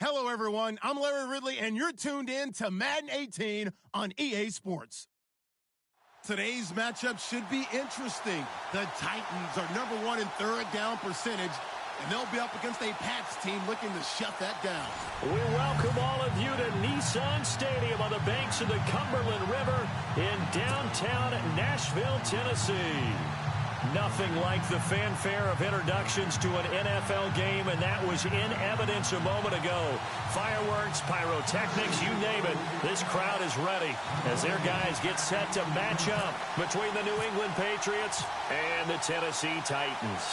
Hello, everyone. I'm Larry Ridley, and you're tuned in to Madden 18 on EA Sports. Today's matchup should be interesting. The Titans are number 1 in third down percentage, and they'll be up against a Pats team looking to shut that down. We welcome all of you to Nissan Stadium on the banks of the Cumberland River in downtown Nashville, Tennessee. Nothing like the fanfare of introductions to an NFL game, and that was in evidence a moment ago. Fireworks, pyrotechnics, you name it. This crowd is ready as their guys get set to match up between the New England Patriots and the Tennessee Titans.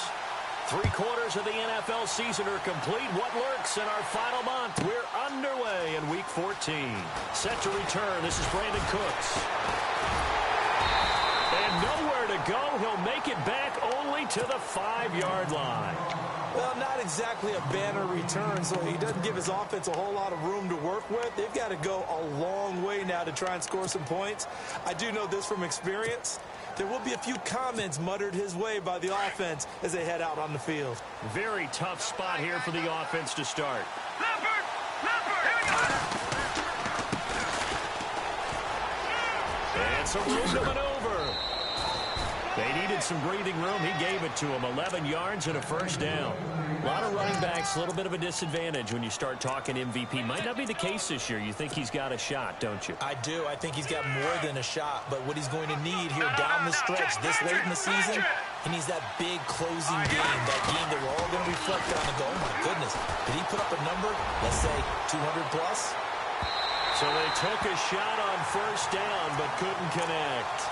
3/4 of the NFL season are complete. What lurks in our final month? We're underway in Week 14. Set to return. This is Brandon Cooks. And nowhere to go. He'll make it back only to the 5-yard line. Well, not exactly a banner return, so he doesn't give his offense a whole lot of room to work with. They've got to go a long way now to try and score some points. I do know this from experience. There will be a few comments muttered his way by the offense as they head out on the field. Very tough spot here for the offense to start. And some room to maneuver. They needed some breathing room. He gave it to him. 11 yards and a first down. A lot of running backs, a little bit of a disadvantage when you start talking MVP. Might not be the case this year. You think he's got a shot, don't you? I do. I think he's got more than a shot. But what he's going to need here down the stretch this late in the season, he needs that big closing game, that game that we're all going to reflect on and go, oh, my goodness, did he put up a number, let's say 200-plus? So they took a shot on first down but couldn't connect.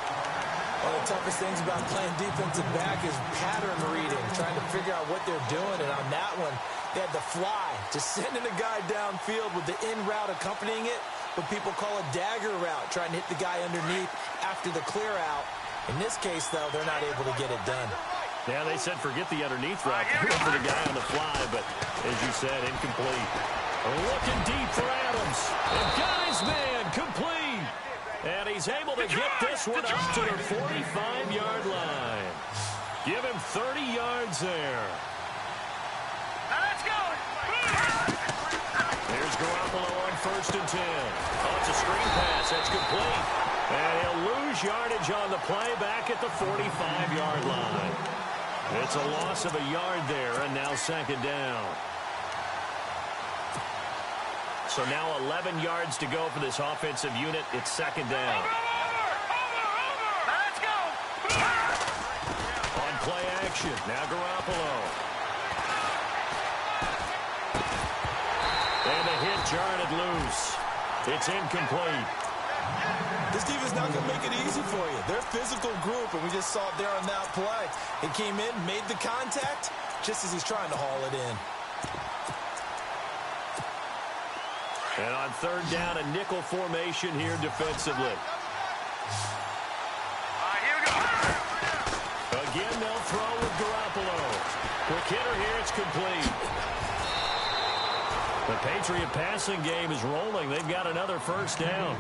One of the toughest things about playing defensive back is pattern reading, trying to figure out what they're doing. And on that one, they had the fly, just sending a guy downfield with the in route accompanying it, what people call a dagger route, trying to hit the guy underneath after the clear out. In this case, though, they're not able to get it done. Yeah, they said forget the underneath route. They went for the guy on the fly, but as you said, incomplete. Looking deep for Adams. And got his man complete. And he's able to get this one up to the 45-yard line. Give him 30 yards there. Now let's go. There's Garoppolo on 1st and 10. Oh, it's a screen pass. That's complete. And he'll lose yardage on the play back at the 45-yard line. It's a loss of a yard there, and now 2nd down. So now 11 yards to go for this offensive unit. It's 2nd down. Let's go. On play action. Now Garoppolo. And the hit jarred it loose. It's incomplete. This defense not going to make it easy for you. They're a physical group, and we just saw it there on that play. He came in, made the contact, just as he's trying to haul it in. And on 3rd down, a nickel formation here defensively. Here we go. Again, they'll throw with Garoppolo. Quick hitter here, it's complete. The Patriot passing game is rolling. They've got another first down.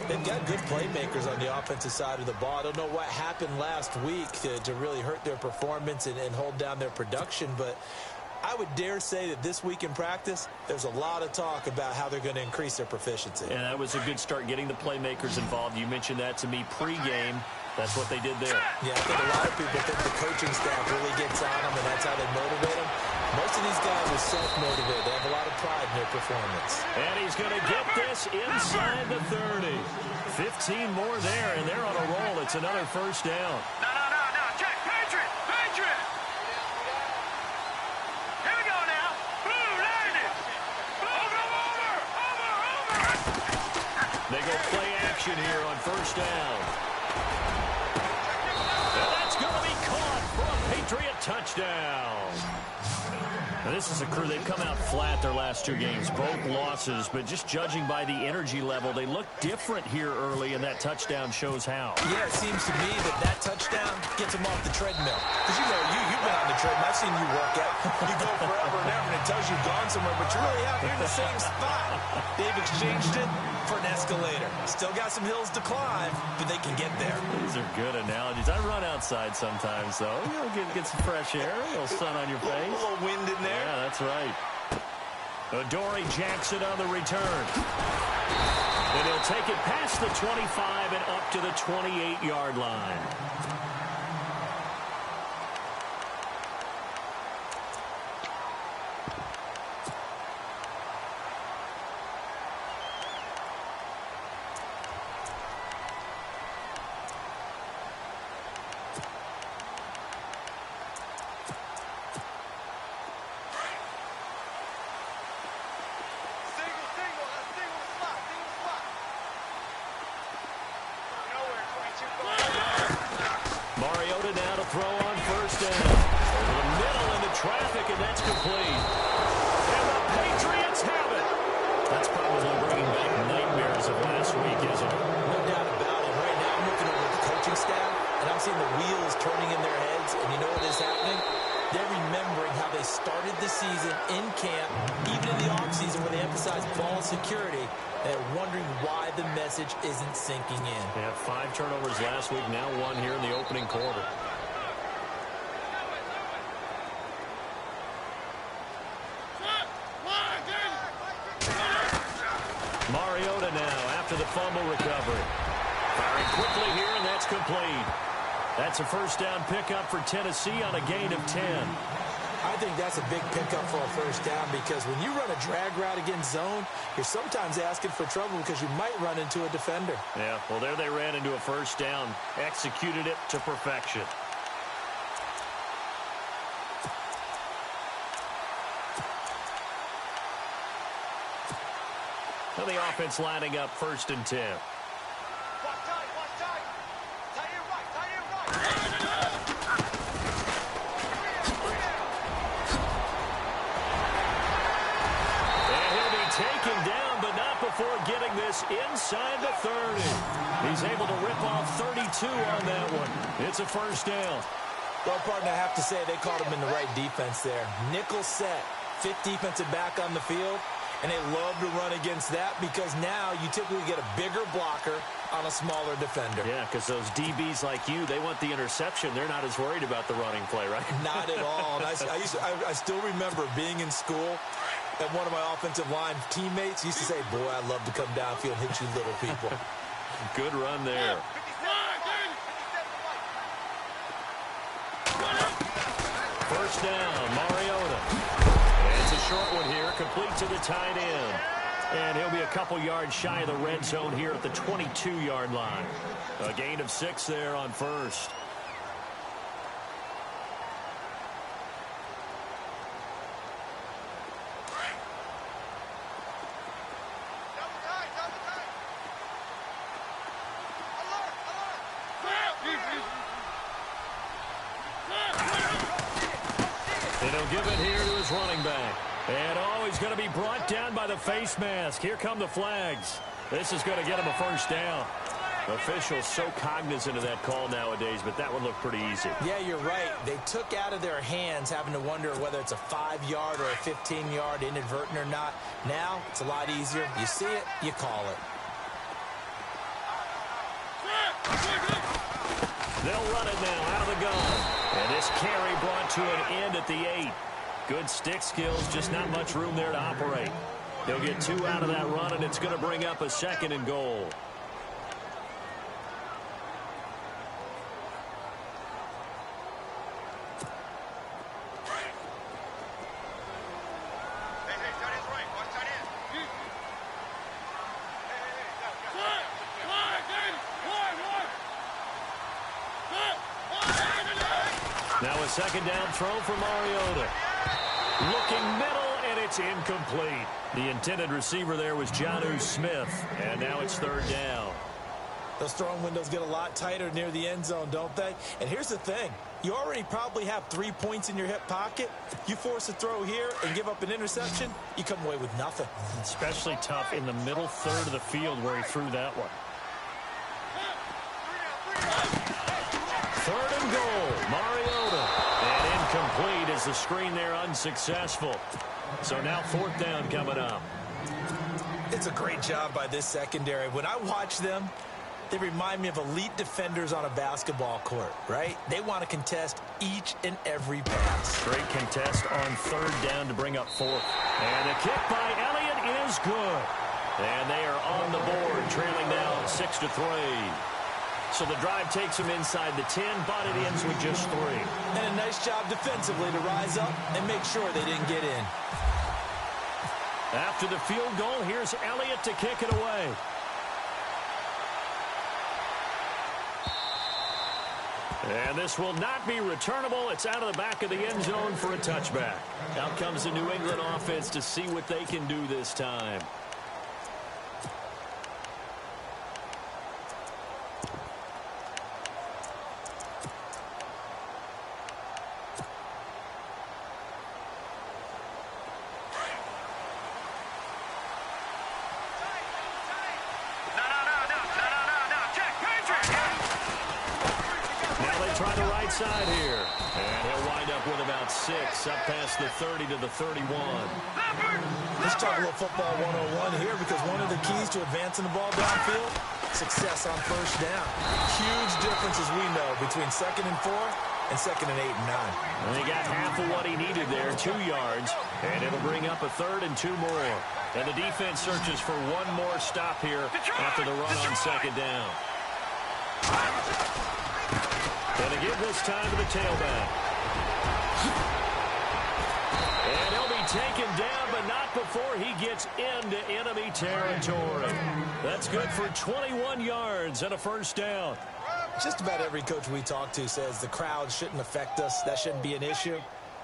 They've got good playmakers on the offensive side of the ball. I don't know what happened last week to really hurt their performance and hold down their production, but I would dare say that this week in practice, there's a lot of talk about how they're going to increase their proficiency. And that was a good start, getting the playmakers involved. You mentioned that to me pregame. That's what they did there. Yeah, I think a lot of people think the coaching staff really gets on them, and that's how they motivate them. Most of these guys are self-motivated. They have a lot of pride in their performance. And he's going to get this inside the 30. 15 more there, and they're on a roll. It's another first down. No. Check. Patriot. Here we go now. Blue, there it is. Over. They go play action here on first down. And that's going to be caught for a Patriot touchdown. Now, this is a crew, they've come out flat their last 2 games, both losses, but just judging by the energy level, they look different here early, and that touchdown shows how. Yeah, it seems to me that touchdown gets them off the treadmill. Because you've been on the treadmill. I've seen you work out. You go forever and ever, and it tells you've gone somewhere, but you're really out here in the same spot. They've exchanged it for an escalator. Still got some hills to climb, but they can get there. These are good analogies. I run outside sometimes, though. You know, get some fresh air, a little sun on your face. A little wind in there. Yeah, that's right. Adoree Jackson on the return. And he'll take it past the 25 and up to the 28-yard line. Mariota now to throw on first down. Over the middle into traffic, and that's complete. And the Patriots have it. That's probably bringing back nightmares of last week, isn't it? No doubt about it. Right now, I'm looking over the coaching staff, and I'm seeing the wheels turning in their heads. And you know what is happening? They're remembering how they started the season in camp, even in the offseason where they emphasized ball security. They're wondering why the message isn't sinking in. They had 5 turnovers last week, now 1 here in the opening quarter. Mariota now after the fumble recovery. Firing quickly here, and that's complete. That's a first down pickup for Tennessee on a gain of 10. I think that's a big pickup for a first down because when you run a drag route against zone, you're sometimes asking for trouble because you might run into a defender. Yeah, well, there they ran into a first down. Executed it to perfection. Now the offense lining up 1st and 10. Taken down, but not before getting this inside the 30. He's able to rip off 32 on that one. It's a first down. Well, partner, I have to say they caught him in the right defense there. Nickel set, 5th defensive back on the field, and they love to run against that because now you typically get a bigger blocker on a smaller defender. Yeah, because those DBs like you, they want the interception. They're not as worried about the running play, right? Not at all. And I still remember being in school, and one of my offensive line teammates used to say, boy, I'd love to come downfield and hit you little people. Good run there. First down, Mariota. And it's a short one here, complete to the tight end. And he'll be a couple yards shy of the red zone here at the 22-yard line. A gain of 6 there on first. And he'll give it here to his running back. And he's going to be brought down by the face mask. Here come the flags. This is going to get him a first down. Officials so cognizant of that call nowadays, but that one looked pretty easy. Yeah, you're right. They took out of their hands having to wonder whether it's a 5-yard or a 15-yard inadvertent or not. Now, it's a lot easier. You see it, you call it. They'll run it now out of the gun. And this carry brought to an end at the 8. Good stick skills, just not much room there to operate. They'll get 2 out of that run, and it's going to bring up a 2nd and goal. Now a 2nd down throw for Mariota. Looking middle, and it's incomplete. The intended receiver there was Jonnu Smith, and now it's 3rd down. Those throwing windows get a lot tighter near the end zone, don't they? And here's the thing. You already probably have 3 points in your hip pocket. You force a throw here and give up an interception, you come away with nothing. Especially tough in the middle 3rd of the field where he threw that one. 3rd and goal, Mariota. And incomplete as the screen there unsuccessful. So now 4th down coming up. It's a great job by this secondary. When I watch them, They remind me of elite defenders on a basketball court, right? They want to contest each and every pass. Great contest on third down to bring up fourth. And a kick by Elliott is good. And they are on the board, trailing now 6-3. So the drive takes them inside the 10, but it ends with just 3. And a nice job defensively to rise up and make sure they didn't get in. After the field goal, here's Elliott to kick it away. And this will not be returnable. It's out of the back of the end zone for a touchback. Out comes the New England offense to see what they can do this time. Side here. And he'll wind up with about 6, up past the 30 to the 31. Let's talk a little football 101 here, because one of the keys to advancing the ball downfield, success on first down. Huge difference, as we know, between 2nd and 4 and 2nd and 8 and 9. And he got half of what he needed there, 2 yards, and it'll bring up a 3rd and 2 more. And the defense searches for one more stop here after the run on 2nd down. And to give this time to the tailback. And he'll be taken down, but not before he gets into enemy territory. That's good for 21 yards and a first down. Just about every coach we talk to says the crowd shouldn't affect us. That shouldn't be an issue.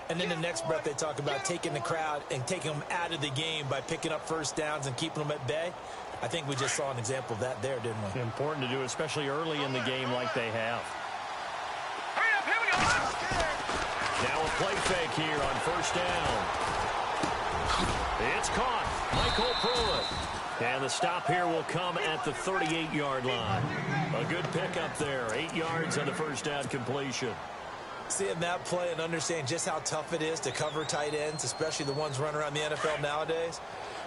And then the next breath they talk about taking the crowd and taking them out of the game by picking up first downs and keeping them at bay. I think we just saw an example of that there, didn't we? Important to do, especially early in the game like they have. Now a play fake here on first down. It's caught. Michael Pruitt. And the stop here will come at the 38-yard line. A good pickup there. 8 yards on the first down completion. Seeing that play and understanding just how tough it is to cover tight ends, especially the ones running around the NFL nowadays,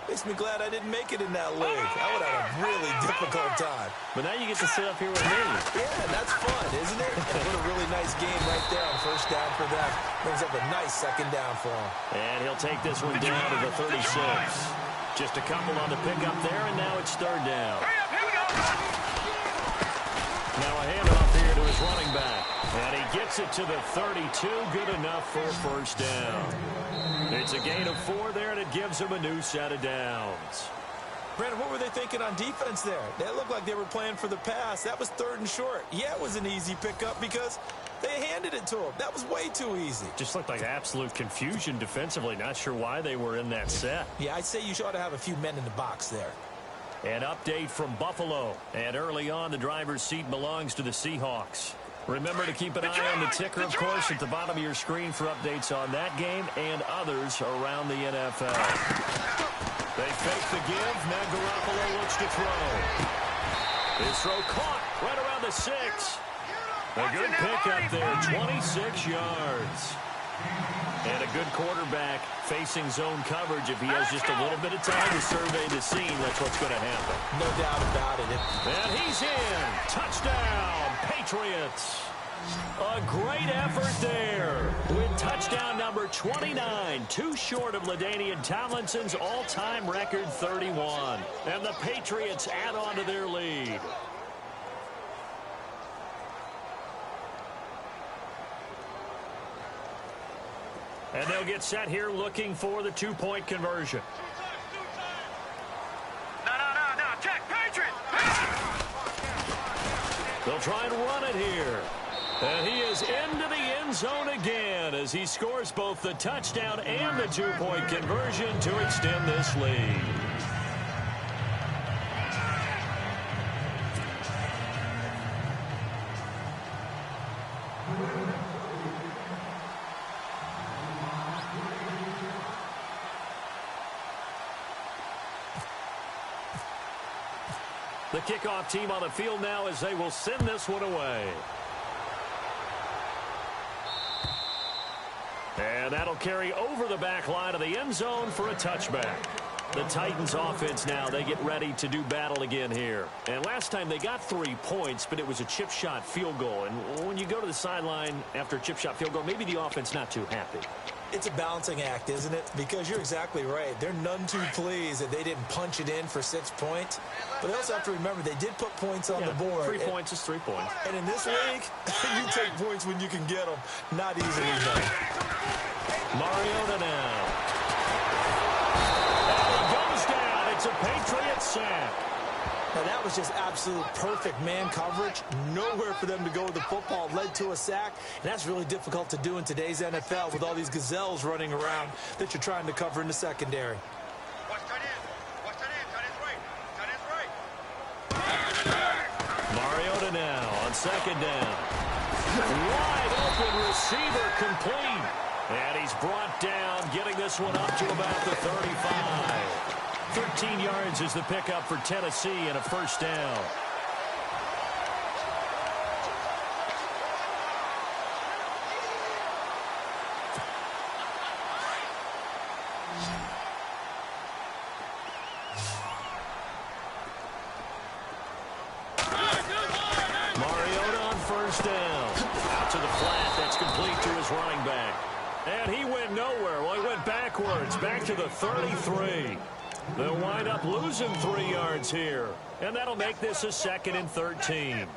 makes me glad I didn't make it in that league. I would have a really difficult time. But now you get to sit up here with me. Yeah, that's fun, isn't it? And what a really nice game right there on first down for them. Brings up a nice 2nd down for him. And he'll take this one down to the 36. Just a couple on the pickup there, and now it's 3rd down. Now a handoff here to his running back. And he gets it to the 32. Good enough for a first down. It's a gain of 4 there, and it gives him a new set of downs. Brandon, what were they thinking on defense there? They looked like they were playing for the pass. That was 3rd and short. Yeah, it was an easy pickup because they handed it to him. That was way too easy. Just looked like absolute confusion defensively. Not sure why they were in that set. Yeah, I'd say you ought to have a few men in the box there. An update from Buffalo. And early on, the driver's seat belongs to the Seahawks. Remember to keep an eye on the ticker, of course, at the bottom of your screen for updates on that game and others around the NFL. They fake the give. Now Garoppolo looks to throw. His throw caught right around the 6. A good pickup there, 26 yards. And a good quarterback facing zone coverage. If he has just a little bit of time to survey the scene, that's what's going to happen. No doubt about it. And he's in. Touchdown, Patriots. A great effort there with touchdown number 29, too short of LaDainian Tomlinson's all-time record 31. And the Patriots add on to their lead. And they'll get set here looking for the 2-point conversion. No. Check, Patriots! They'll try and run it here. And he is into the end zone again as he scores both the touchdown and the 2-point conversion to extend this lead. The kickoff team on the field now as they will send this one away. And that'll carry over the back line of the end zone for a touchback. The Titans offense now, they get ready to do battle again here. And last time they got 3 points, but it was a chip shot field goal. And when you go to the sideline after a chip shot field goal, maybe the offense not too happy. It's a balancing act, isn't it? Because you're exactly right. They're none too pleased that they didn't punch it in for 6 points. But they also have to remember they did put points on the board. 3 points is 3 points. And in this league, you take points when you can get them. Not easily done. Mariota now. It's a Patriots sack. Now, that was just absolute perfect man coverage. Nowhere for them to go with the football. Led to a sack. And that's really difficult to do in today's NFL with all these gazelles running around that you're trying to cover in the secondary. Mariota now on second down. Wide open receiver complete. And he's brought down, getting this one up to about the 35. 13 yards is the pickup for Tennessee and a first down. Mariota on first down. Out to the flat. That's complete to his running back. And he went nowhere. Well, he went backwards. Back to the 33. They'll wind up losing 3 yards here. And that'll make this a 2nd and 13.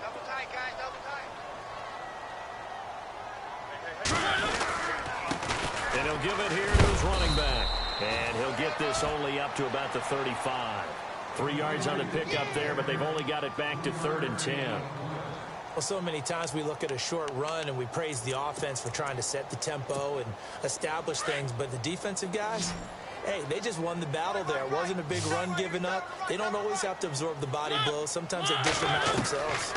Double tight, guys, double tight. And he'll give it here to his running back. And he'll get this only up to about the 35. 3 yards on the pickup there, but they've only got it back to 3rd and 10. Well, so many times we look at a short run and we praise the offense for trying to set the tempo and establish things. But the defensive guys, hey, they just won the battle there. It wasn't a big run given up. They don't always have to absorb the body blows. Sometimes they dish them out themselves.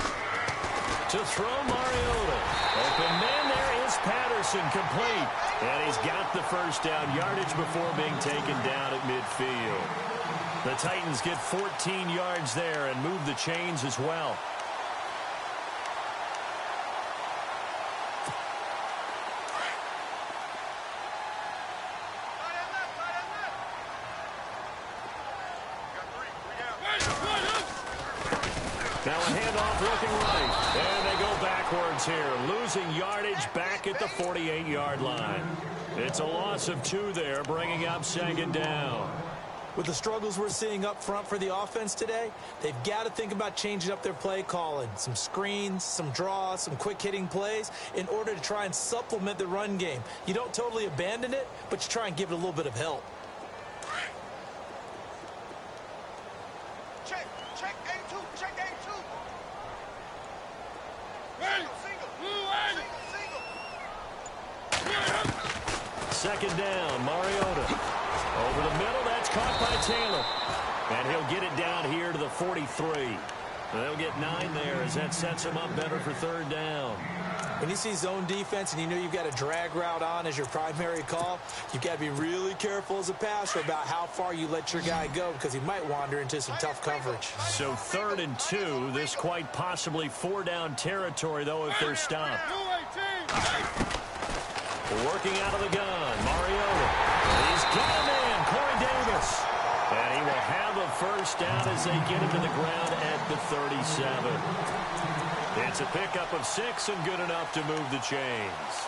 To throw Mariota. Open man there is Patterson, complete. And he's got the first down yardage before being taken down at midfield. The Titans get 14 yards there and move the chains as well. Now a handoff looking right. And they go backwards here. Losing yardage back at the 48-yard line. It's a loss of 2 there, bringing up 2nd down. With the struggles we're seeing up front for the offense today, they've got to think about changing up their play calling. Some screens, some draws, some quick-hitting plays in order to try and supplement the run game. You don't totally abandon it, but you try and give it a little bit of help. Check A2, check A2. Second down, Mariota. Over the middle, that's caught by Taylor. And he'll get it down here to the 43. They'll get 9 there as that sets him up better for 3rd down. When you see zone defense and you know you've got a drag route on as your primary call, you've got to be really careful as a passer about how far you let your guy go because he might wander into some tough coverage. So 3rd and 2, this quite possibly 4-down territory, though, if they're stopped. Working out of the gun, Mariota. He's got a man, Corey Davis. And he will have a first down as they get him to the ground at the 37. It's a pickup of 6 and good enough to move the chains.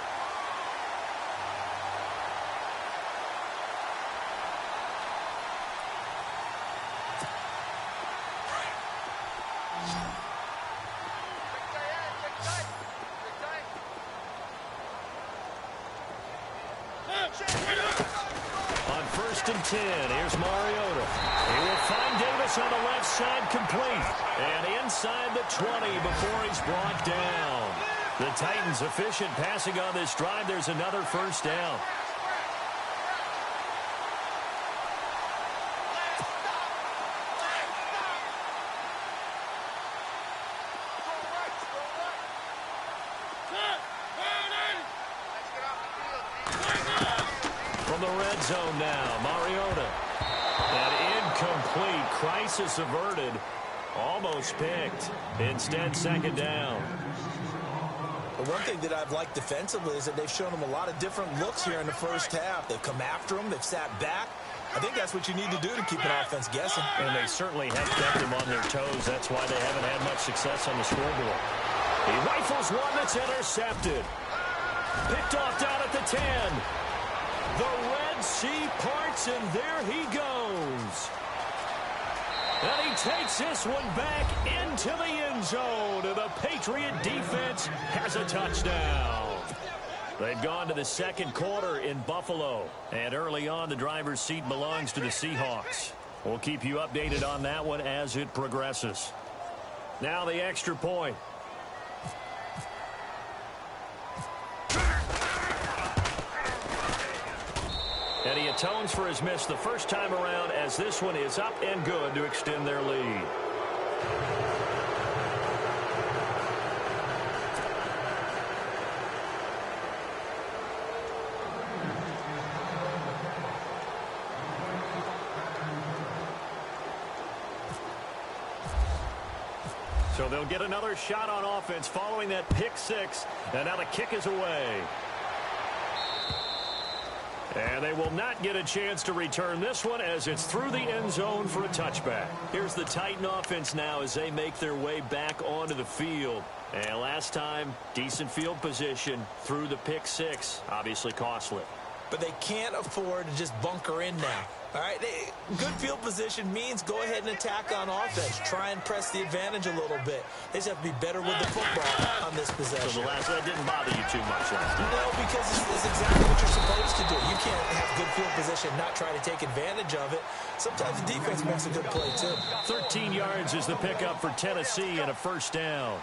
On 1st and 10, here's Mariota. He will find Davis on the left side, complete. And inside the 20 before he's brought down. The Titans efficient passing on this drive. There's another first down. From the red zone now, Mariota. And incomplete. crisis averted. Almost picked. Instead, second down. The one thing that I've liked defensively is that they've shown them a lot of different looks here in the first half. They've come after them. They've sat back. I think that's what you need to do to keep an offense guessing. And they certainly have kept them on their toes. That's why they haven't had much success on the scoreboard. He rifles one that's intercepted. Picked off down at the 10. The Red Sea parts, and there he goes. And he takes this one back into the end zone. And the Patriot defense has a touchdown. They've gone to the second quarter in Buffalo. And early on, the driver's seat belongs to the Seahawks. We'll keep you updated on that one as it progresses. Now the extra point. And he atones for his miss the first time around as this one is up and good to extend their lead. So they'll get another shot on offense following that pick six. And now the kick is away. And they will not get a chance to return this one as it's through the end zone for a touchback. Here's the Titan offense now as they make their way back onto the field. And last time, decent field position through the pick six. Obviously costly. But they can't afford to just bunker in now. All right, good field position means go ahead and attack on offense. Try and press the advantage a little bit. They just have to be better with the football on this possession. So the last that didn't bother you too much last time. No, because it's exactly what you're supposed to do. You can't have good field position, not try to take advantage of it. Sometimes the defense makes a good play, too. 13 yards is the pickup for Tennessee and a first down.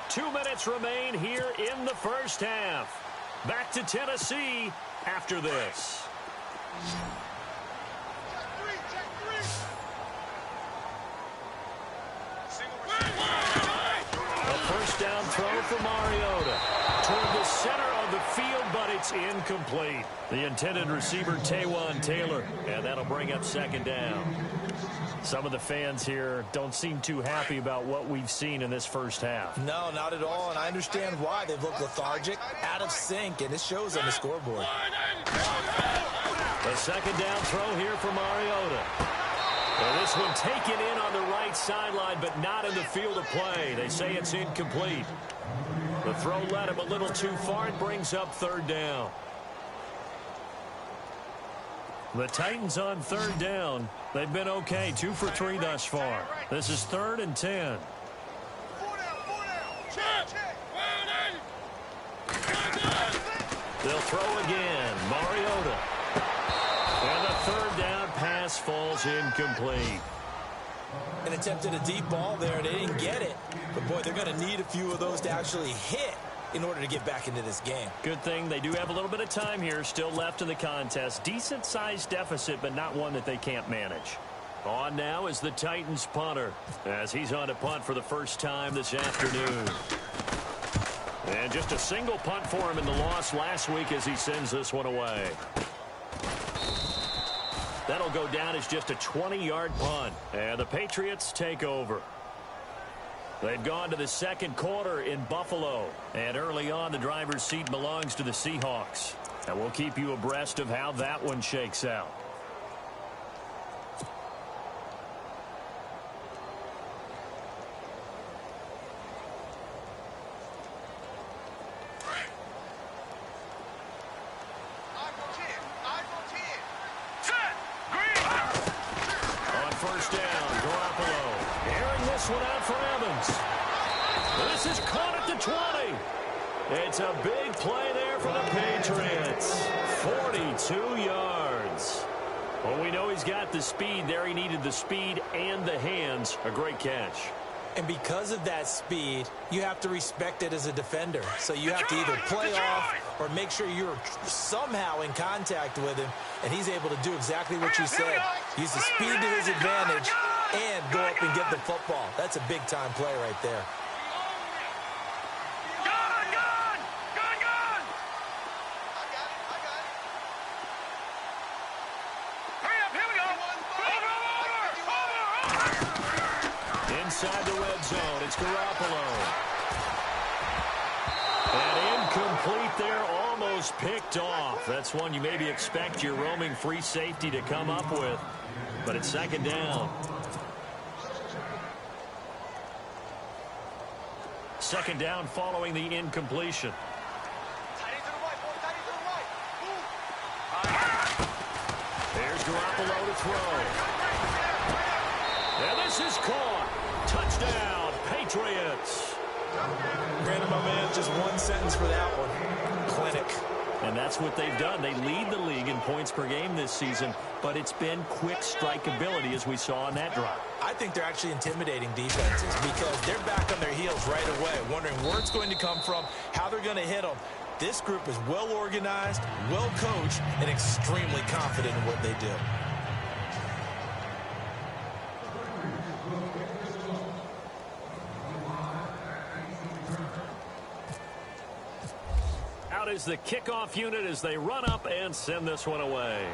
2 minutes remain here in the first half. Back to Tennessee after this. A first down throw for Mariota. Toward the center of the field, but it's incomplete. The intended receiver, Taywan Taylor. And that'll bring up second down. Some of the fans here don't seem too happy about what we've seen in this first half. No, not at all, and I understand why. They've looked lethargic, out of sync, and it shows on the scoreboard. The second down throw here for Mariota. Well, this one taken in on the right sideline, but not in the field of play. They say it's incomplete. The throw led him a little too far and brings up third down. The Titans on third down. They've been okay, 2 for 3 thus far. This is 3rd and 10. They'll throw again. Mariota. And the third down pass falls incomplete. And attempted a deep ball there. They didn't get it. But, boy, they're going to need a few of those to actually hit in order to get back into this game. Good thing they do have a little bit of time here still left in the contest. Decent-sized deficit, but not one that they can't manage. On now is the Titans punter as he's on to punt for the first time this afternoon. And just a single punt for him in the loss last week as he sends this one away. That'll go down as just a 20-yard punt. And the Patriots take over. They've gone to the second quarter in Buffalo. And early on, the driver's seat belongs to the Seahawks. And we'll keep you abreast of how that one shakes out. On first down, Garoppolo. Airing this one out for Evans. This is caught at the 20. It's a big play there for the Patriots. 42 yards. Well, we know he's got the speed there. He needed the speed and the hands. A great catch. And because of that speed, you have to respect it as a defender. So you have to either play off or make sure you're somehow in contact with him. And he's able to do exactly what you said. Use the speed to his advantage and go up and get the football. That's a big-time play right there. red zone. It's Garoppolo. And incomplete there, almost picked off. That's one you maybe expect your roaming free safety to come up with. But it's second down. Second down following the incompletion. There's Garoppolo to throw. And this is caught. Touchdown, Patriots. Brandon, my man, just one sentence for that one. Clinic. And that's what they've done. They lead the league in points per game this season, but it's been quick strike ability as we saw on that drive. I think they're actually intimidating defenses because they're back on their heels right away, wondering where it's going to come from, how they're going to hit them. This group is well organized, well coached, and extremely confident in what they do. Out is the kickoff unit as they run up and send this one away.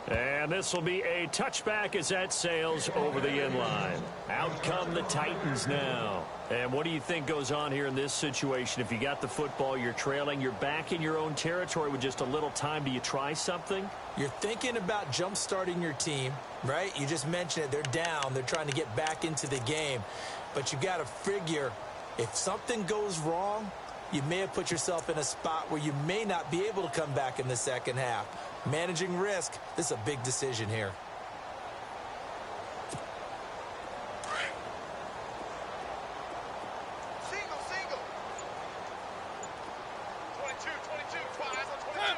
And this will be a touchback as that sails over the end line. Out come the Titans now. And what do you think goes on here in this situation? If you got the football, you're trailing, you're back in your own territory with just a little time. Do you try something? You're thinking about jump-starting your team, right? You just mentioned it. They're down. They're trying to get back into the game. But you got to figure if something goes wrong, you may have put yourself in a spot where you may not be able to come back in the second half. Managing risk, this is a big decision here. Single. 22, twice on 22.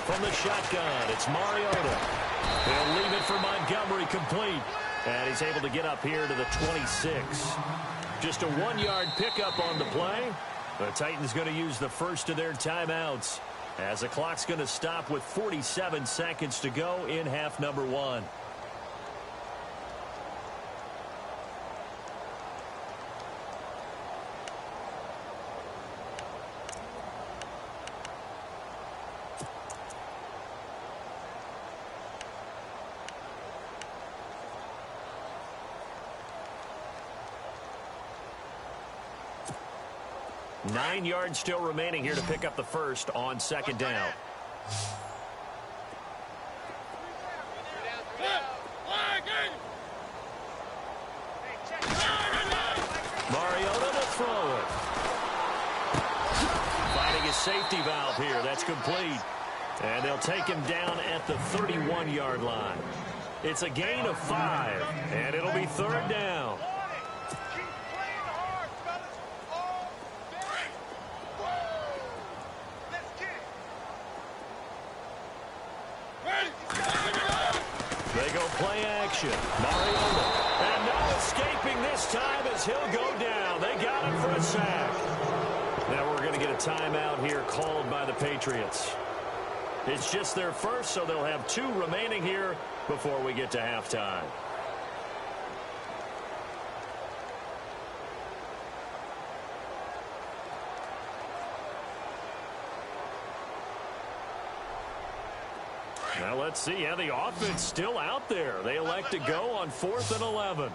From the shotgun, it's Mariota. He'll leave it for Montgomery complete. And he's able to get up here to the 26. Just a 1-yard pickup on the play. The Titans going to use the first of their timeouts as the clock's going to stop with 47 seconds to go in half number 1. Nine yards still remaining here to pick up the first on second down. Mariota to throw it. Finding his safety valve here. That's complete. And they'll take him down at the 31-yard line. It's a gain of 5, and it'll be third down. They go play action. Mariota. And no escaping this time as he'll go down. They got him for a sack. Now we're going to get a timeout here called by the Patriots. It's just their first, so they'll have 2 remaining here before we get to halftime. Now let's see how the offense still out there. They elect to go on 4th and 11.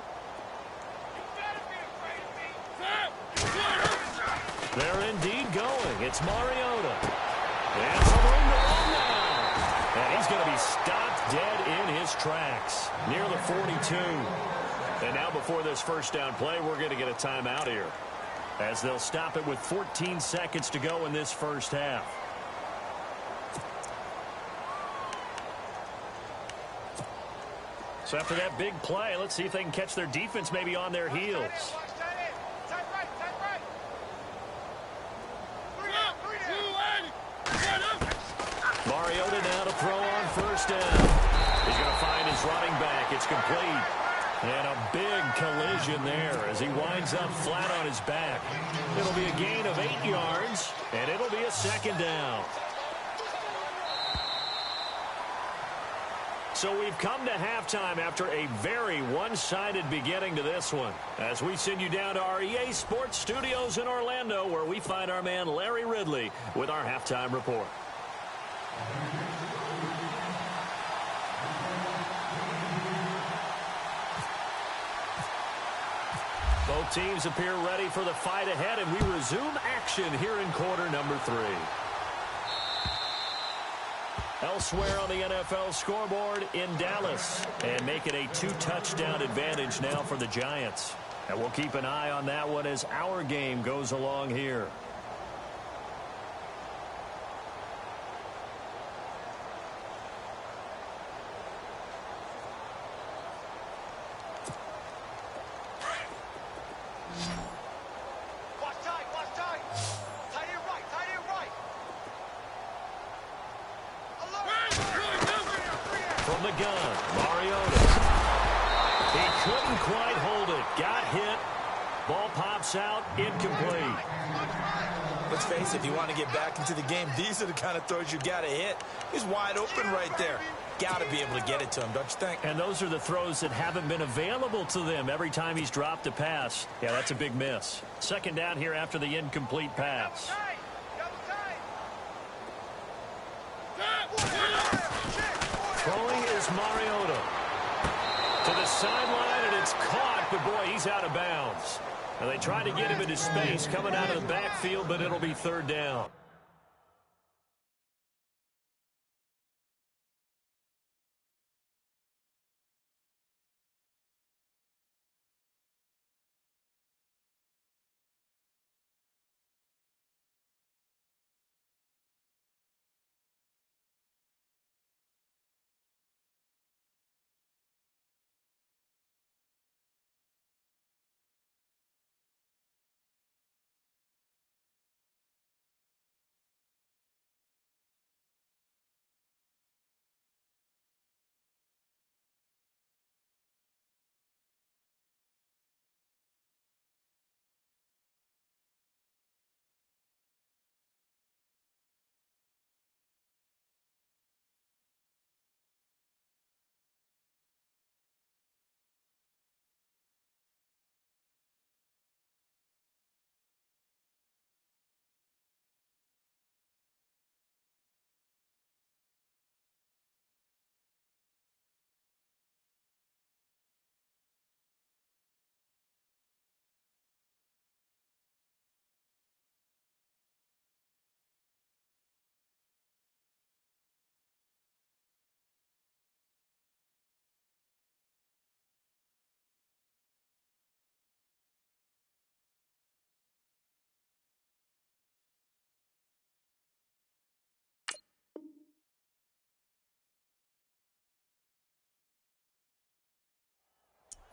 They're indeed going. It's Mariota. And some room to run now. And he's going to be stopped dead in his tracks near the 42. And now before this first down play, we're going to get a timeout here as they'll stop it with 14 seconds to go in this first half. So after that big play, let's see if they can catch their defense maybe on their heels. Mariota now to throw on first down. He's going to find his running back. It's complete. And a big collision there as he winds up flat on his back. It'll be a gain of 8 yards, and it'll be a second down. So we've come to halftime after a very one-sided beginning to this one. As we send you down to our EA Sports Studios in Orlando, where we find our man Larry Ridley with our halftime report. Both teams appear ready for the fight ahead, and we resume action here in quarter number 3. Elsewhere on the NFL scoreboard in Dallas, and make it a 2-touchdown advantage now for the Giants. And we'll keep an eye on that one as our game goes along here. From the gun, Mariota. He couldn't quite hold it. Got hit. Ball pops out, incomplete. Let's face it, if you want to get back into the game, these are the kind of throws you got to hit. He's wide open right there. Got to be able to get it to him, don't you think? And those are the throws that haven't been available to them every time he's dropped a pass. Yeah, that's a big miss. Second down here after the incomplete pass. Throwing is Mariota. To the sideline, and it's caught, but boy, he's out of bounds. And they tried to get him into space coming out of the backfield, but it'll be third down.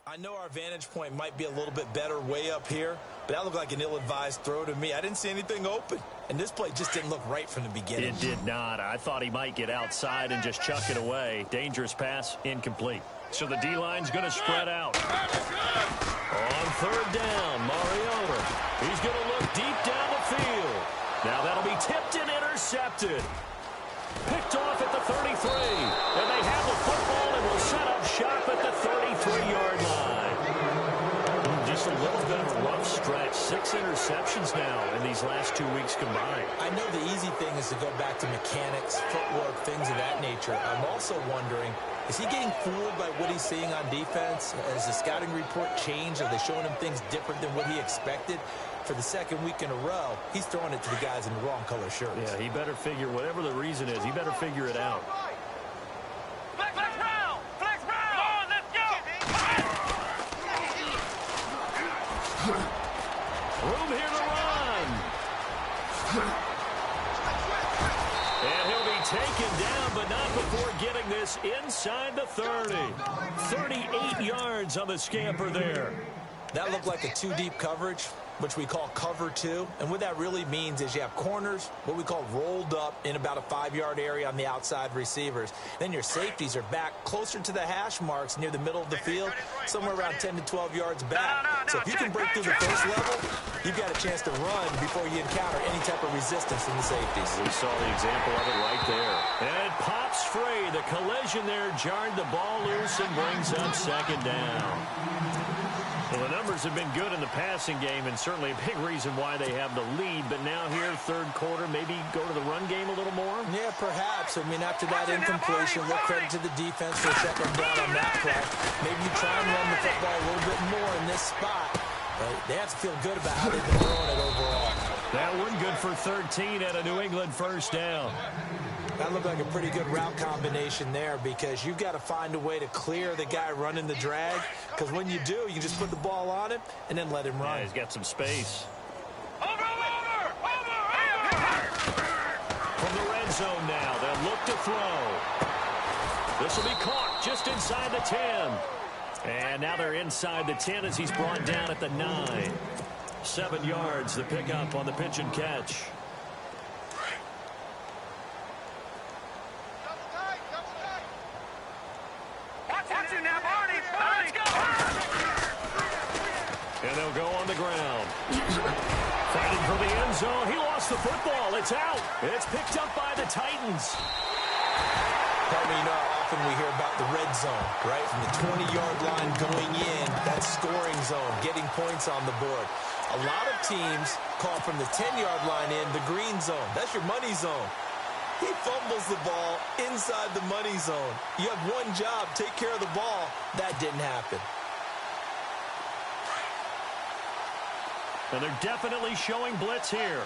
I know our vantage point might be a little bit better way up here, but that looked like an ill-advised throw to me. I didn't see anything open, and this play just didn't look right from the beginning. It did not. I thought he might get outside and just chuck it away. Dangerous pass, incomplete. So the D-line's going to spread out. On third down, Mariota. He's going to look deep down the field. Now that'll be tipped and intercepted. Picked off at the 33. And they have the football and will set up shop at the 33-yard line. Just a little bit of a rough stretch. 6 interceptions now in these last 2 weeks combined. I know the easy thing is to go back to mechanics, footwork, things of that nature. I'm also wondering, is he getting fooled by what he's seeing on defense? Has the scouting report changed? Are they showing him things different than what he expected? For the second week in a row, he's throwing it to the guys in the wrong color shirts. Yeah, he better figure, whatever the reason is, he better figure it out. Flex Brown! Flex Brown! Come on, let's go! Room here to run. And he'll be taken down, but not before getting this inside the 30. 38 yards on the scamper there. That looked like a 2-deep coverage, which we call cover 2. And what that really means is you have corners, what we call rolled up in about a 5-yard area on the outside receivers. Then your safeties are back closer to the hash marks near the middle of the field, somewhere around 10 to 12 yards back. So if you can break through the first level, you've got a chance to run before you encounter any type of resistance from the safeties. We saw the example of it right there. And it pops free. The collision there jarred the ball loose and brings up second down. Well, the numbers have been good in the passing game, and certainly a big reason why they have the lead. But now here, third quarter, maybe go to the run game a little more? Yeah, perhaps. I mean, after that incompletion, look credit to the defense for second down on that play. Maybe you try and run the football a little bit more in this spot. They have to feel good about how they've been throwing it overall. That one good for 13 and a New England first down. That looked like a pretty good route combination there because you've got to find a way to clear the guy running the drag, because when you do, you can just put the ball on him and then let him run. Yeah, he's got some space. From the red zone now, they'll look to throw. This will be caught just inside the 10. And now they're inside the 10 as he's brought down at the 9. 7 yards, the pickup on the pitch and catch. And they'll go on the ground. Fighting for the end zone. He lost the football. It's out. It's picked up by the Titans. Probably, you know how often we hear about the red zone, right? From the 20-yard line going in, that scoring zone, getting points on the board. A lot of teams call from the 10-yard line in the green zone. That's your money zone. He fumbles the ball inside the money zone. You have one job, take care of the ball. That didn't happen. And they're definitely showing blitz here.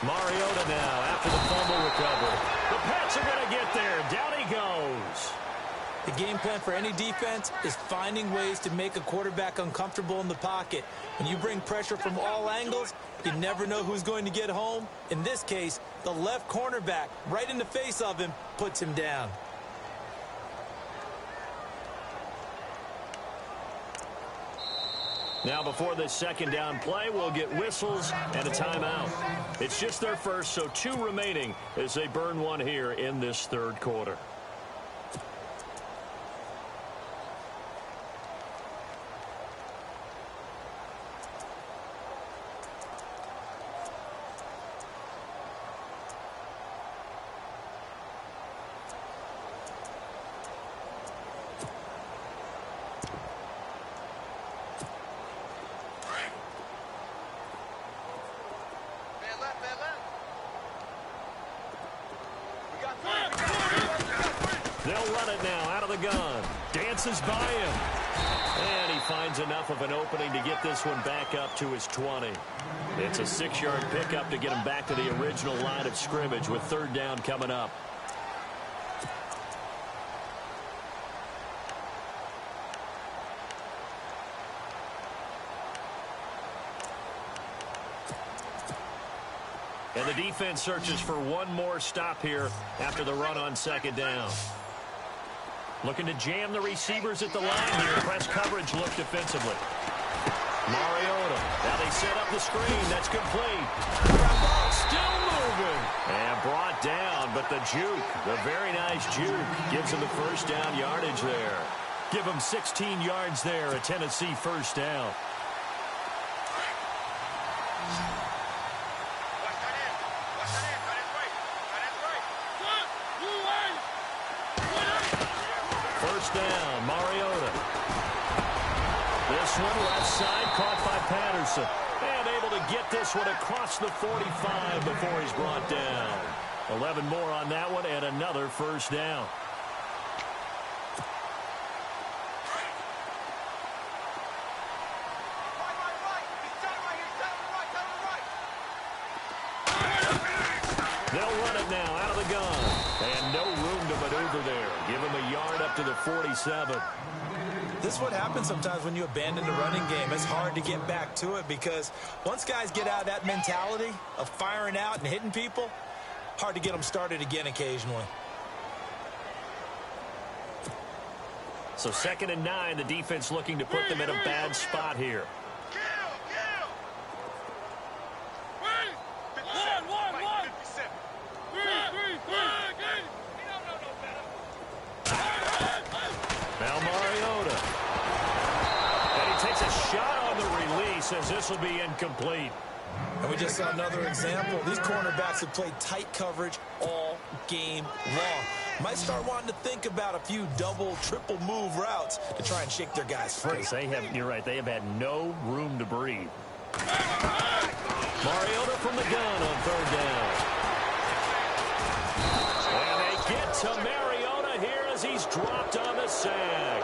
Mariota now after the fumble recovery. The Pats are going to get there. Down he goes. The game plan for any defense is finding ways to make a quarterback uncomfortable in the pocket. When you bring pressure from all angles, you never know who's going to get home. In this case, the left cornerback, right in the face of him, puts him down. Now before this second down play, we'll get whistles and a timeout. It's just their first, so 2 remaining as they burn one here in this third quarter. They'll run it now out of the gun. Dances by him. And he finds enough of an opening to get this one back up to his 20. It's a 6-yard pickup to get him back to the original line of scrimmage with third down coming up. And the defense searches for one more stop here after the run on second down. Looking to jam the receivers at the line here. Press coverage look defensively. Mariota. Now they set up the screen. That's complete. Still moving. And brought down, but the juke, the very nice juke, gives him the first down yardage there. Give him 16 yards there, a Tennessee first down. First down, Mariota. This one left side caught by Patterson. And able to get this one across the 45 before he's brought down. 11 more on that one and another first down. They'll run it now out of the gun. And no room to maneuver there. Give him a yard up to the 47. This is what happens sometimes when you abandon the running game. It's hard to get back to it because once guys get out of that mentality of firing out and hitting people, hard to get them started again occasionally. So 2nd and 9, the defense looking to put them in a bad spot here. Now Mariota. And he takes a shot on the release as this will be incomplete. And we just saw another example. These cornerbacks have played tight coverage all game long. Might start wanting to think about a few double, triple move routes to try and shake their guys free. You're right, they have had no room to breathe. Mariota from the gun on third down. And they get to Mariota here as as he's dropped on the sack.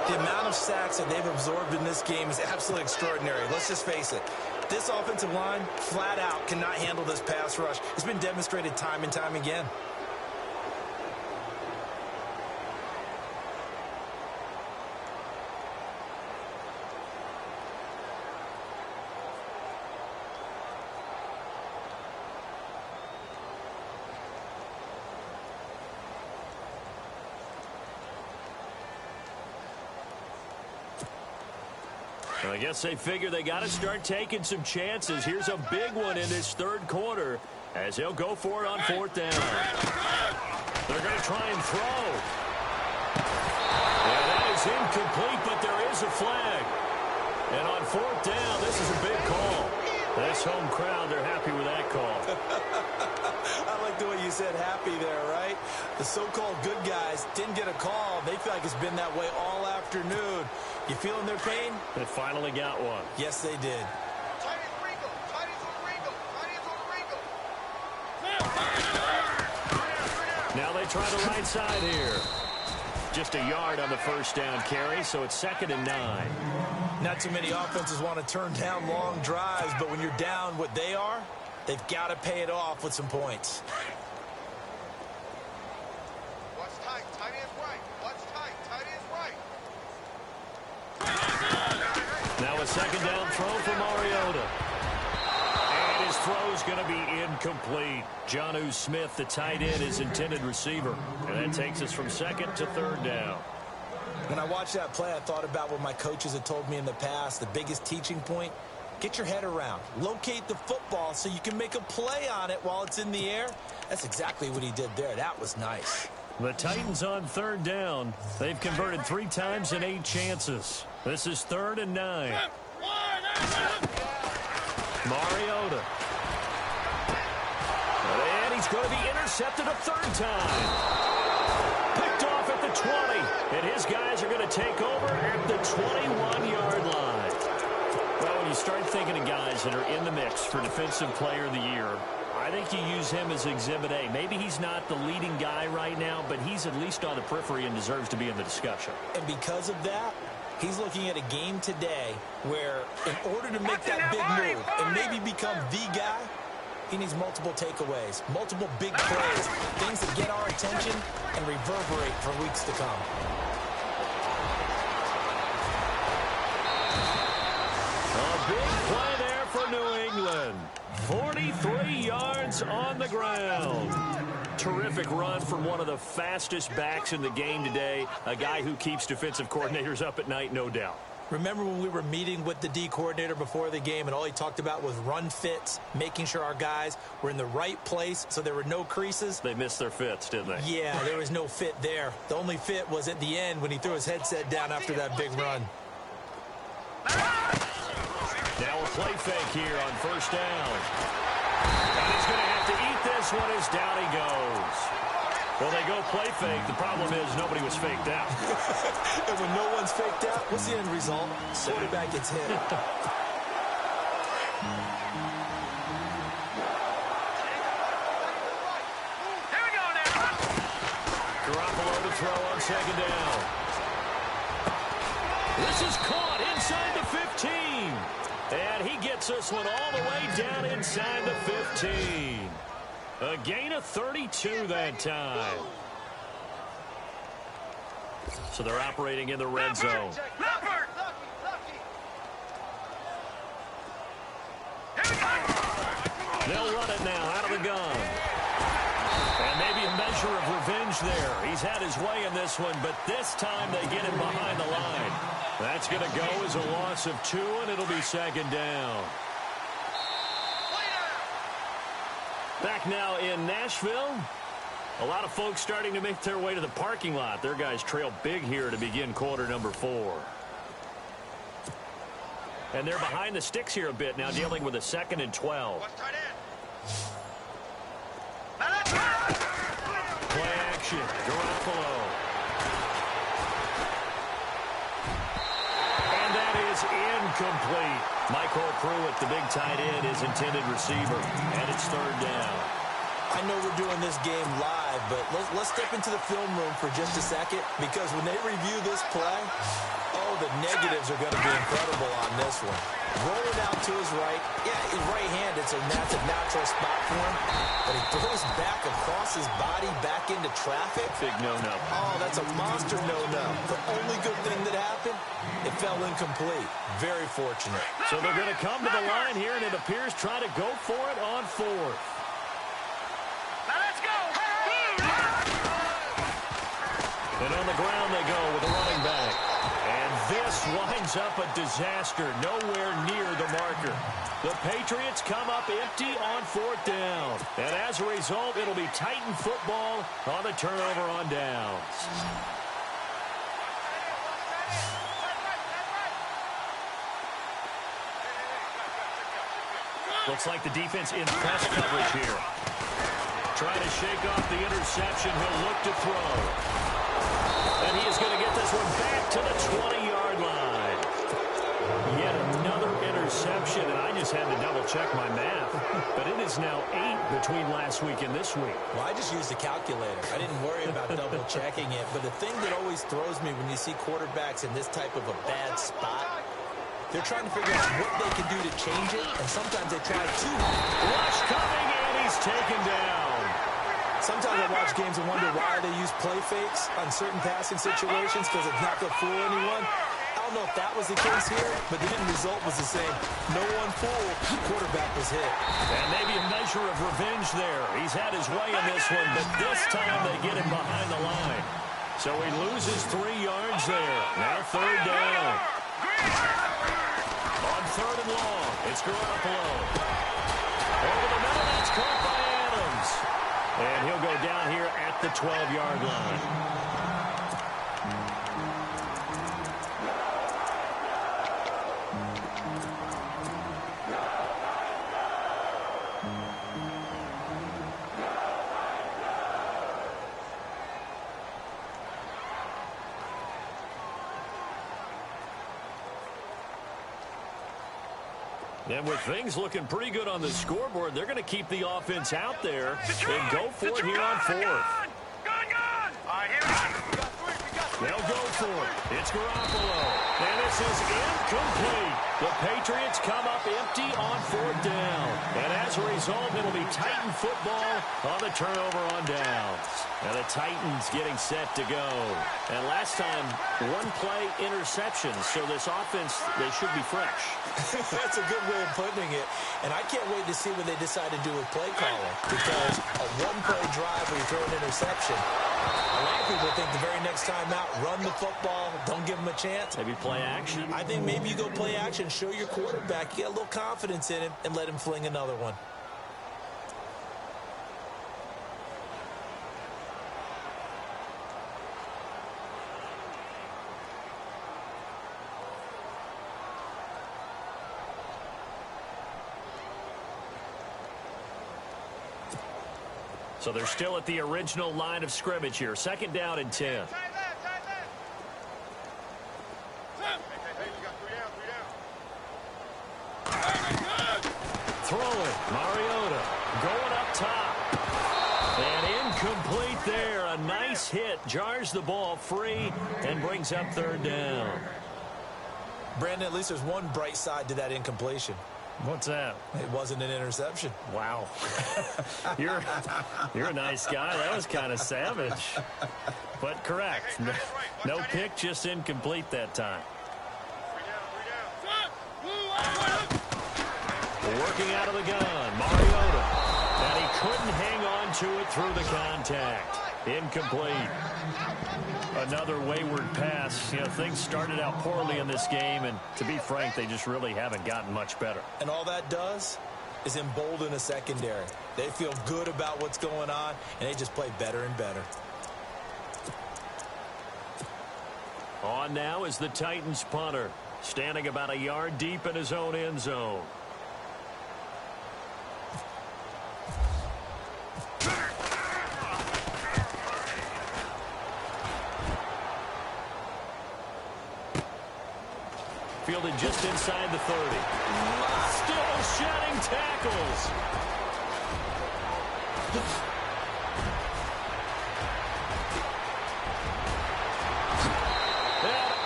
The amount of sacks that they've absorbed in this game is absolutely extraordinary. Let's just face it. This offensive line, flat out, cannot handle this pass rush. It's been demonstrated time and time again. I guess they figure they got to start taking some chances. Here's a big one in this third quarter as he'll go for it on fourth down. They're going to try and throw. And that is incomplete, but there is a flag. And on fourth down, this is a big call. This home crowd, they're happy with that call. I like the way you said happy there, right? The so-called good guys didn't get a call. They feel like it's been that way all afternoon. You feeling their pain? They finally got one. Yes, they did. Now they try the right side here. Just a yard on the first down carry, so it's 2nd and 9. Not too many offenses want to turn down long drives, but when you're down what they are, they've got to pay it off with some points. What's tight? Tight end's right. What's tight? Tight end's right. Now a 2nd down throw for Mariota. And his throw's going to be incomplete. Jonnu Smith, the tight end, his intended receiver. And that takes us from 2nd to 3rd down. When I watched that play, I thought about what my coaches had told me in the past. The biggest teaching point, get your head around. Locate the football so you can make a play on it while it's in the air. That's exactly what he did there. That was nice. The Titans on 3rd down. They've converted 3 times in 8 chances. This is 3rd and 9. Mariota. And he's going to be intercepted a 3rd time. Picked off at the 20. And his guys are going to take over at the 21-yard line. Well, when you start thinking of guys that are in the mix for Defensive Player of the Year, I think you use him as Exhibit A. Maybe he's not the leading guy right now, but he's at least on the periphery and deserves to be in the discussion. And because of that, he's looking at a game today where in order to make that big move and maybe become the guy, he needs multiple takeaways, multiple big plays, things that get our attention and reverberate for weeks to come. A big play there for New England. 43 yards on the ground. Terrific run from one of the fastest backs in the game today, a guy who keeps defensive coordinators up at night, no doubt. Remember when we were meeting with the D coordinator before the game and all he talked about was run fits, making sure our guys were in the right place so there were no creases? They missed their fits, didn't they? Yeah, there was no fit there. The only fit was at the end when he threw his headset down after that big run. Now a play fake here on 1st down. And he's going to have to eat this one as down he goes. Well, they go play fake. The problem is nobody was faked out. And when no one's faked out, what's the end result? Quarterback gets hit. Here we go now. Garoppolo to throw on 2nd down. This is caught inside the 15. And he gets this one all the way down inside the 15. A gain of 32 that time. So they're operating in the red zone. They'll run it now out of the gun. And maybe a measure of revenge there. He's had his way in this one, but this time they get him behind the line. That's going to go as a loss of 2, and it'll be 2nd down. Back now in Nashville. A lot of folks starting to make their way to the parking lot. Their guys trail big here to begin quarter number 4. And they're behind the sticks here a bit now, dealing with a 2nd and 12. Play action. Garoppolo. And that is incomplete. Michael Pruitt, the big tight end, is intended receiver. And it's 3rd down. I know we're doing this game live, but let's step into the film room for just a second, because when they review this play, oh, the negatives are going to be incredible on this one. Rolling out to his right. Yeah, his right hand, that's a natural spot for him, but he throws back across his body back into traffic. Big no-no. Oh, that's a monster no-no. The only good thing that happened, it fell incomplete. Very fortunate. So they're going to come to the line here, and it appears try to go for it on fourth. Now let's go. And on the ground they go with a running back. And this winds up a disaster, nowhere near the marker. The Patriots come up empty on fourth down. And as a result, it'll be Titan football on the turnover on downs. Looks like the defense in press coverage here. Trying to shake off the interception. He'll look to throw. And he is going to get this one back to the 20-yard line. Yet another interception, and I just had to double-check my math. But it is now 8 between last week and this week. Well, I just used a calculator. I didn't worry about double-checking it. But the thing that always throws me when you see quarterbacks in this type of a bad spot, they're trying to figure out what they can do to change it, and sometimes they try too hard. Rush coming, and he's taken down. Sometimes I watch games and wonder why they use play fakes on certain passing situations, because it's not going to fool anyone. I don't know if that was the case here, but the end result was the same. No one fooled. The quarterback was hit. And maybe a measure of revenge there. He's had his way in this one, but this time they get him behind the line. So he loses 3 yards there. Now third down. On third and long, it's Garoppolo. Over the middle, that's caught by Adams. And he'll go down here at the 12-yard line. And with things looking pretty good on the scoreboard, they're going to keep the offense out there and go for it here on fourth. Gun! All right, here we go. They'll go for it. It's Garoppolo. And this is incomplete. The Patriots come up empty on fourth down. And as a result, it'll be Titan football on the turnover on downs. And the Titans getting set to go. And last time, 1-play interception. So this offense, they should be fresh. That's a good way of putting it. And I can't wait to see what they decide to do with play calling. Because a 1-play drive where you throw an interception, a lot of people think the very next time out, run the football, don't give them a chance. Maybe play action. I think maybe you go play action, show your quarterback, get a little confidence in him, and let him fling another one. So they're still at the original line of scrimmage here. Second down and 10. Throwing, Mariota going up top. And incomplete there. A nice hit. Jars the ball free and brings up third down. Brandon, at least there's one bright side to that incompletion. What's that? It wasn't an interception. Wow. You're a nice guy. That was kind of savage. But correct. No pick, just incomplete that time. Working out of the gun, Mariota. And he couldn't hang on to it through the contact. Incomplete. Another wayward pass. You know, things started out poorly in this game, and to be frank, they just really haven't gotten much better. And all that does is embolden a secondary. They feel good about what's going on, and they just play better and better. On now is the Titans punter, standing about a yard deep in his own end zone. Fielded just inside the 30. Still shedding tackles. And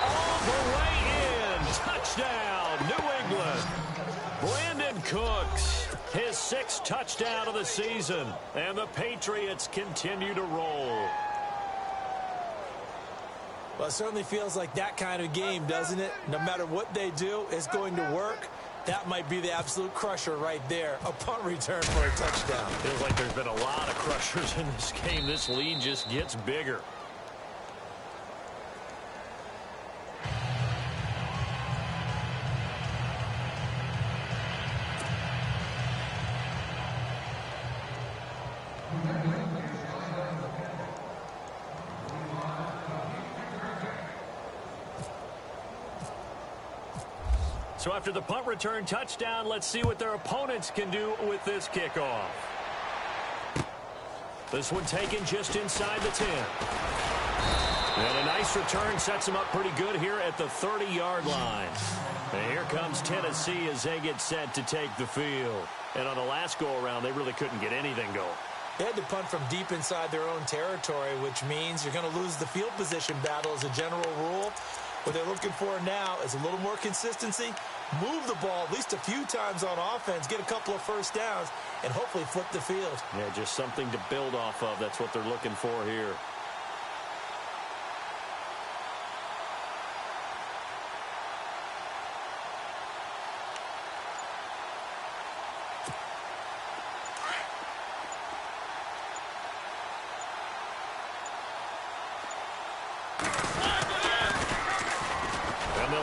all the way in. Touchdown, New England. Brandon Cooks, his 6th touchdown of the season. And the Patriots continue to roll. Well, it certainly feels like that kind of game, doesn't it? No matter what they do, it's going to work. That might be the absolute crusher right there. A punt return for a touchdown. Feels like there's been a lot of crushers in this game. This lead just gets bigger. So after the punt return touchdown, let's see what their opponents can do with this kickoff. This one taken just inside the 10. And a nice return sets them up pretty good here at the 30-yard line. And here comes Tennessee as they get set to take the field. And on the last go-around, they really couldn't get anything going. They had to punt from deep inside their own territory, which means you're going to lose the field position battle as a general rule. What they're looking for now is a little more consistency, move the ball at least a few times on offense, get a couple of first downs, and hopefully flip the field. Yeah, just something to build off of. That's what they're looking for here.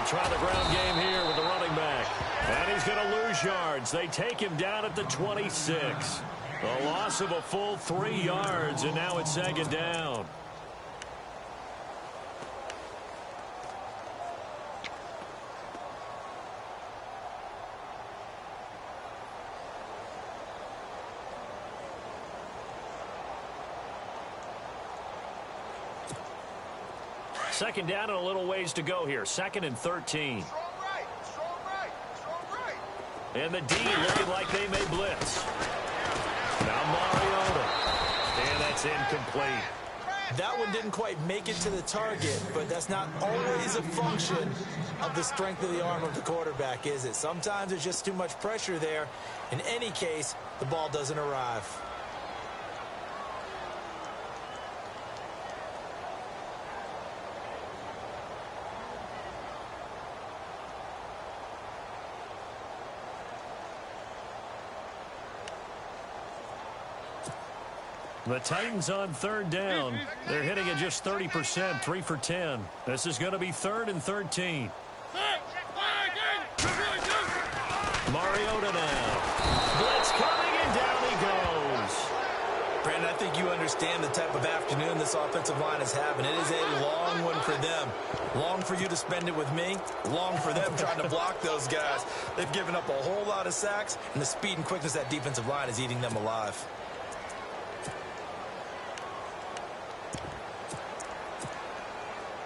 Try the ground game here with the running back. And he's going to lose yards. They take him down at the 26. A loss of a full 3 yards, and now it's 2nd down. Second down and a little ways to go here. 2nd and 13. And the D looking like they may blitz. Now Mariota. And that's incomplete. That one didn't quite make it to the target, but that's not always a function of the strength of the arm of the quarterback, is it? Sometimes there's just too much pressure there. In any case, the ball doesn't arrive. The Titans on 3rd down. They're hitting at just 30%, 3 for 10. This is going to be 3rd and 13. Mariota now. Blitz coming, and down he goes. Brandon, I think you understand the type of afternoon this offensive line is having. It is a long one for them. Long for you to spend it with me. Long for them trying to block those guys. They've given up a whole lot of sacks, and the speed and quickness of that defensive line is eating them alive.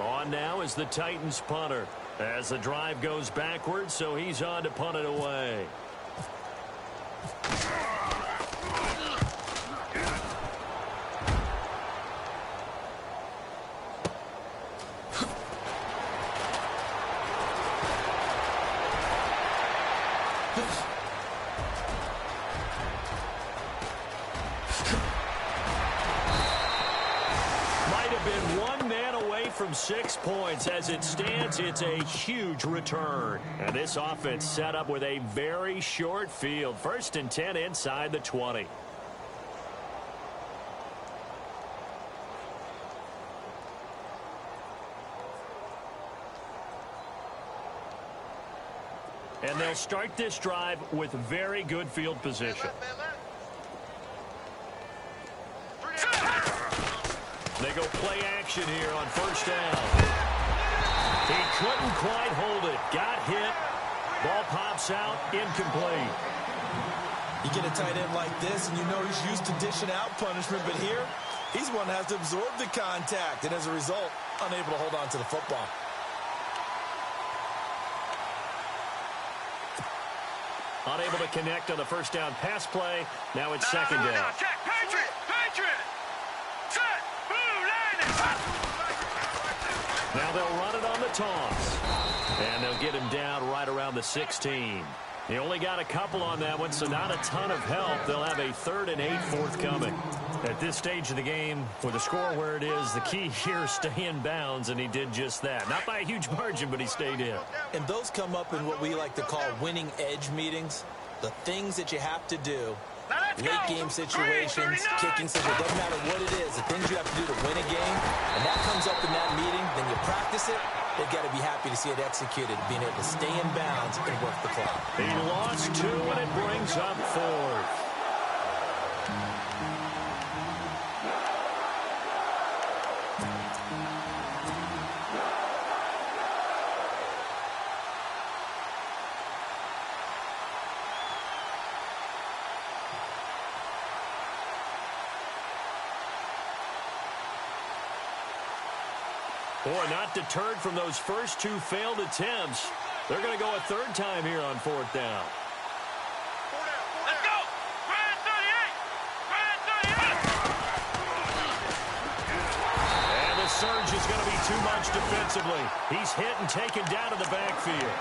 On now is the Titans punter. As the drive goes backwards, so he's on to punt it away. From 6 points. As it stands, it's a huge return. And this offense set up with a very short field. 1st and 10 inside the 20. And they'll start this drive with very good field position. They go play action here on 1st down. He couldn't quite hold it. Got hit. Ball pops out. Incomplete. You get a tight end like this, and you know he's used to dishing out punishment, but here, he's one that has to absorb the contact, and as a result, unable to hold on to the football. Unable to connect on the 1st down pass play. Now it's 2nd down. Check, Patriots! Now they'll run it on the toss. And they'll get him down right around the 16. They only got a couple on that one, so not a ton of help. They'll have a 3rd and 8 forthcoming. At this stage of the game, with the score where it is, the key here is stay in bounds, and he did just that. Not by a huge margin, but he stayed in. And those come up in what we like to call winning edge meetings. The things that you have to do, late game situations, kicking situations, doesn't matter what it is, the things you have to do to win a game, and that comes up in that meeting, then you practice it. They've got to be happy to see it executed, being able to stay in bounds and work the clock. He lost 2, and it brings up 4th. Boy, not deterred from those first 2 failed attempts. They're going to go a 3rd time here on 4th down. Let's go! Ryan 38! And the surge is going to be too much defensively. He's hit and taken down to the backfield.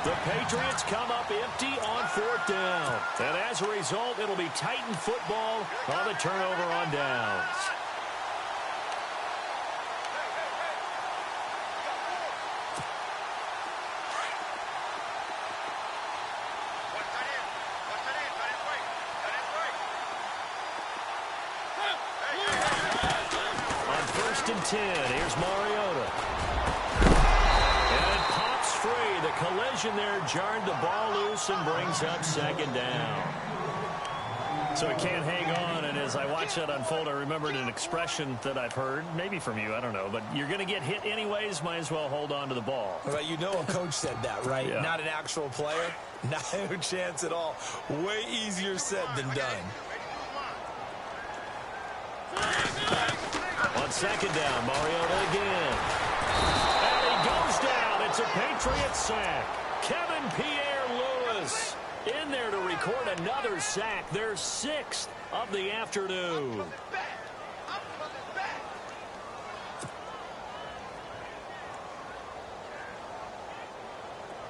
The Patriots come up empty on 4th down. And as a result, it'll be Titan football on the turnover on downs. On 1st and 10, here's Mariota. And it pops free. The collision there jarred the ball loose and brings up 2nd down. So it can't hang on, and as I watch that unfold, I remembered an expression that I've heard, maybe from you, I don't know, but you're going to get hit anyways, might as well hold on to the ball. Well, you know a coach said that, right? Yeah. Not an actual player. Not a chance at all. Way easier said than done. On 2nd down, Mariota again. And he goes down. It's a Patriots sack. Kevin Pierre-Louis in there to record another sack. Their 6th of the afternoon.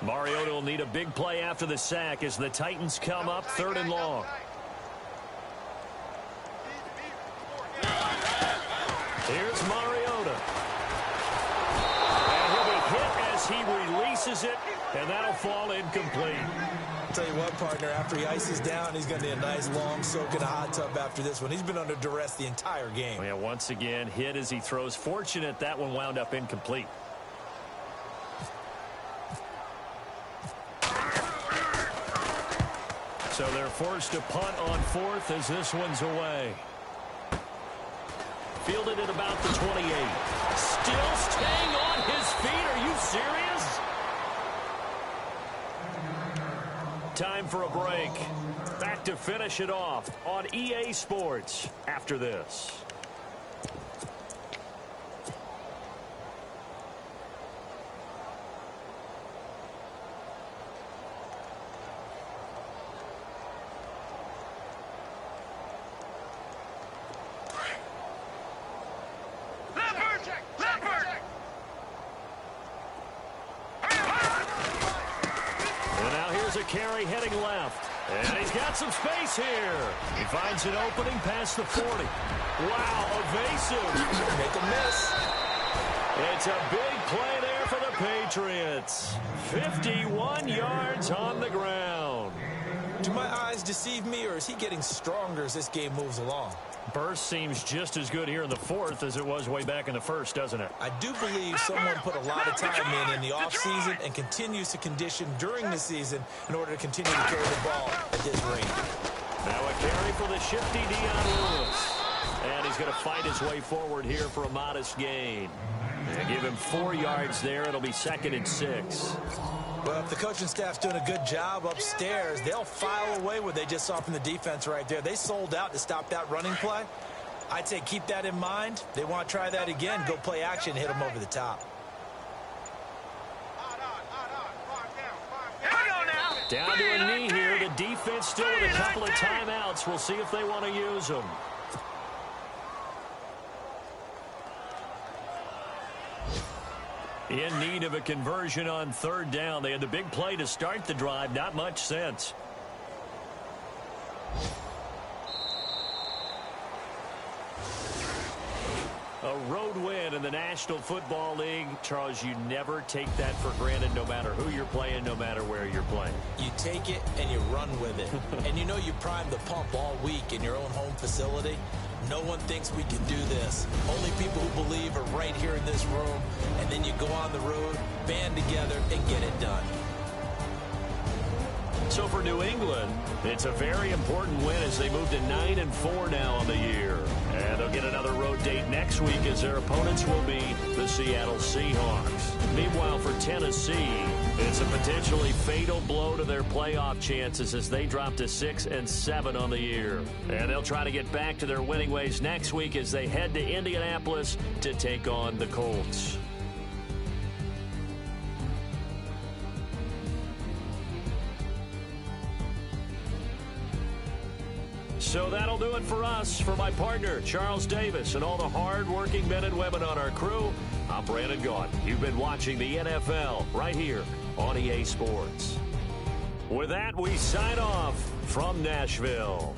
Mariota will need a big play after the sack as the Titans come up 3rd and long. Here's Mariota. And he'll be hit as he releases it, and that'll fall incomplete. I'll tell you what, partner, after he ices down, he's going to need a nice long soak in a hot tub after this one. He's been under duress the entire game. Yeah, once again, hit as he throws. Fortunate that one wound up incomplete. So they're forced to punt on 4th as this one's away. Fielded at about the 28. Still staying on his feet. Are you serious? Time for a break. Back to finish it off on EA Sports after this. Carry heading left. And he's got some space here. He finds an opening past the 40. Wow, evasive. Make a miss. It's a big play there for the Patriots. 51 yards on the ground. Do my eyes deceive me, or is he getting stronger as this game moves along? Burst seems just as good here in the 4th as it was way back in the 1st, doesn't it? I do believe someone put a lot of time in the offseason and continues to condition during the season in order to continue to carry the ball at this rate. Now a carry for the shifty Dion Lewis. And he's going to fight his way forward here for a modest gain. And give him 4 yards there. It'll be 2nd and 6. Well, if the coaching staff's doing a good job upstairs, they'll file away what they just saw from the defense right there. They sold out to stop that running play. I'd say keep that in mind. They want to try that again. Go play action, hit them over the top. Down to a knee here. The defense still with a couple of timeouts. We'll see if they want to use them. In need of a conversion on third down. They had the big play to start the drive. Not much sense. A road win in the National Football League. Charles, you never take that for granted no matter who you're playing, no matter where you're playing. You take it and you run with it. And you know you primed the pump all week in your own home facility. No one thinks we can do this. Only people who believe are right here in this room. And then you go on the road, band together, and get it done. So for New England, it's a very important win as they move to 9-4 now on the year. And they'll get another road date next week as their opponents will be the Seattle Seahawks. Meanwhile, for Tennessee, it's a potentially fatal blow to their playoff chances as they drop to 6-7 on the year. And they'll try to get back to their winning ways next week as they head to Indianapolis to take on the Colts. So that'll do it for us. For my partner, Charles Davis, and all the hard-working men and women on our crew, I'm Brandon Gaudin. You've been watching the NFL right here on EA Sports. With that, we sign off from Nashville.